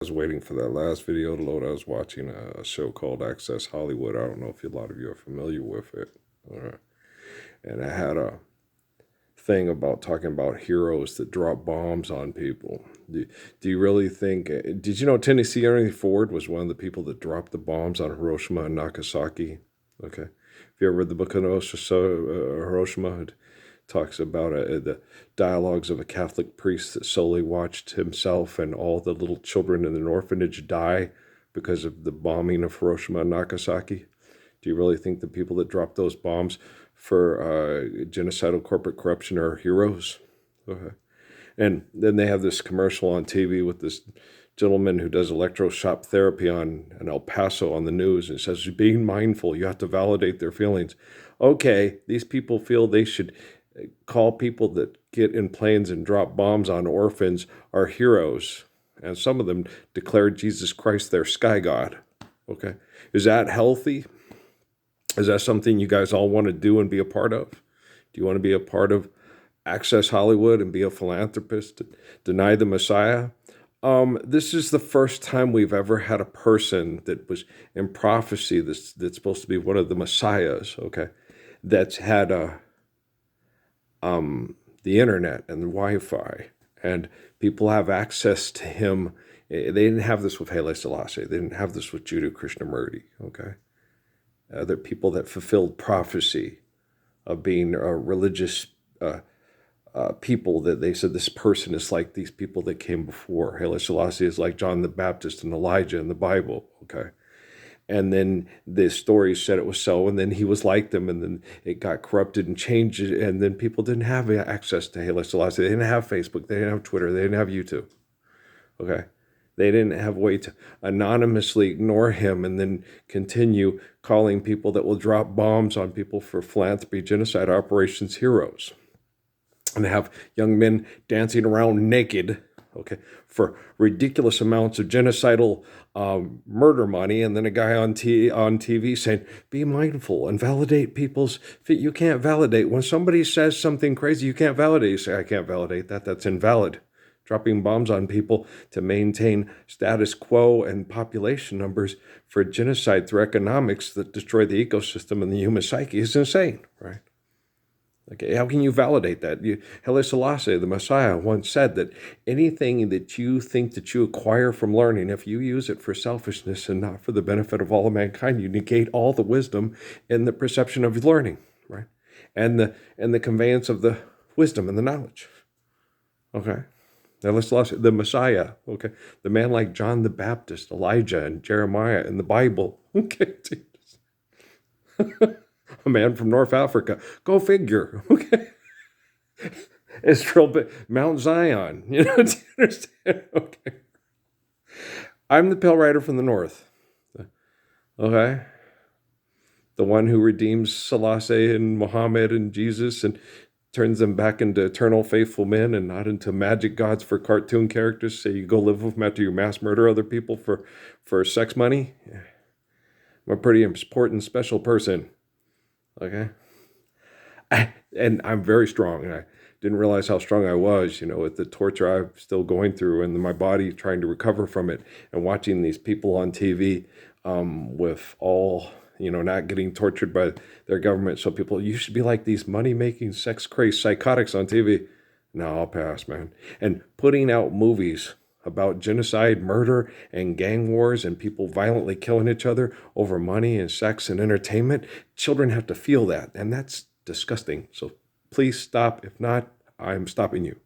Was waiting for that last video to load. I was watching a show called Access Hollywood. I don't know if a lot of you are familiar with it. And it had a thing about talking about heroes that drop bombs on people. Do you really think, did you know Tennessee Ernie Ford was one of the people that dropped the bombs on Hiroshima and Nagasaki? Okay. If you ever read the book of Hiroshima, it talks about the dialogues of a Catholic priest that solely watched himself and all the little children in an orphanage die because of the bombing of Hiroshima and Nagasaki. Do you really think the people that dropped those bombs for genocidal corporate corruption are heroes? Okay. And then they have this commercial on TV with this gentleman who does electroshock therapy in El Paso on the news, and it says, being mindful, you have to validate their feelings. Okay, these people feel they should call people that get in planes and drop bombs on orphans are heroes. And some of them declared Jesus Christ their sky god. Okay. Is that healthy? Is that something you guys all want to do and be a part of? Do you want to be a part of Access Hollywood and be a philanthropist, deny the Messiah? This is the first time we've ever had a person that was in prophecy that's supposed to be one of the messiahs, okay, that's had the internet and the Wi-Fi, and people have access to him. They didn't have this with Haile Selassie. They didn't have this with Jiddu Krishnamurti, okay? They're people that fulfilled prophecy of being religious people, that they said this person is like these people that came before. Haile Selassie is like John the Baptist and Elijah in the Bible, okay? And then the stories said it was so, and then he was like them, and then it got corrupted and changed, and then people didn't have access to Haile Selassie. They didn't have Facebook, they didn't have Twitter, they didn't have YouTube, okay? They didn't have a way to anonymously ignore him and then continue calling people that will drop bombs on people for philanthropy, genocide operations heroes. And have young men dancing around naked, okay, for ridiculous amounts of genocidal murder money, and then a guy on TV saying, be mindful and validate people's feet. You can't validate. When somebody says something crazy, you can't validate. You say, I can't validate that. That's invalid. Dropping bombs on people to maintain status quo and population numbers for genocide through economics that destroy the ecosystem and the human psyche is insane, right? Okay, how can you validate that? Haile Selassie, the Messiah, once said that anything that you think that you acquire from learning, if you use it for selfishness and not for the benefit of all of mankind, you negate all the wisdom in the perception of learning, right? And the conveyance of the wisdom and the knowledge. Okay. Haile Selassie, the Messiah, okay, the man like John the Baptist, Elijah, and Jeremiah in the Bible, okay, a man from North Africa, go figure, okay, Israel, Mount Zion, do you understand? Okay, I'm the Pale Rider from the North, okay, the one who redeems Selassie and Muhammad and Jesus and turns them back into eternal faithful men and not into magic gods for cartoon characters. So you go live with them after you mass murder other people for sex money. I'm a pretty important, special person. Okay. And I'm very strong. And I didn't realize how strong I was, with the torture I'm still going through and my body trying to recover from it, and watching these people on TV with all, not getting tortured by their government. So people, you should be like these money-making, sex-crazed psychotics on TV. No, I'll pass, man. And putting out movies about genocide, murder, and gang wars, and people violently killing each other over money and sex and entertainment. Children have to feel that, and that's disgusting. So please stop. If not, I'm stopping you.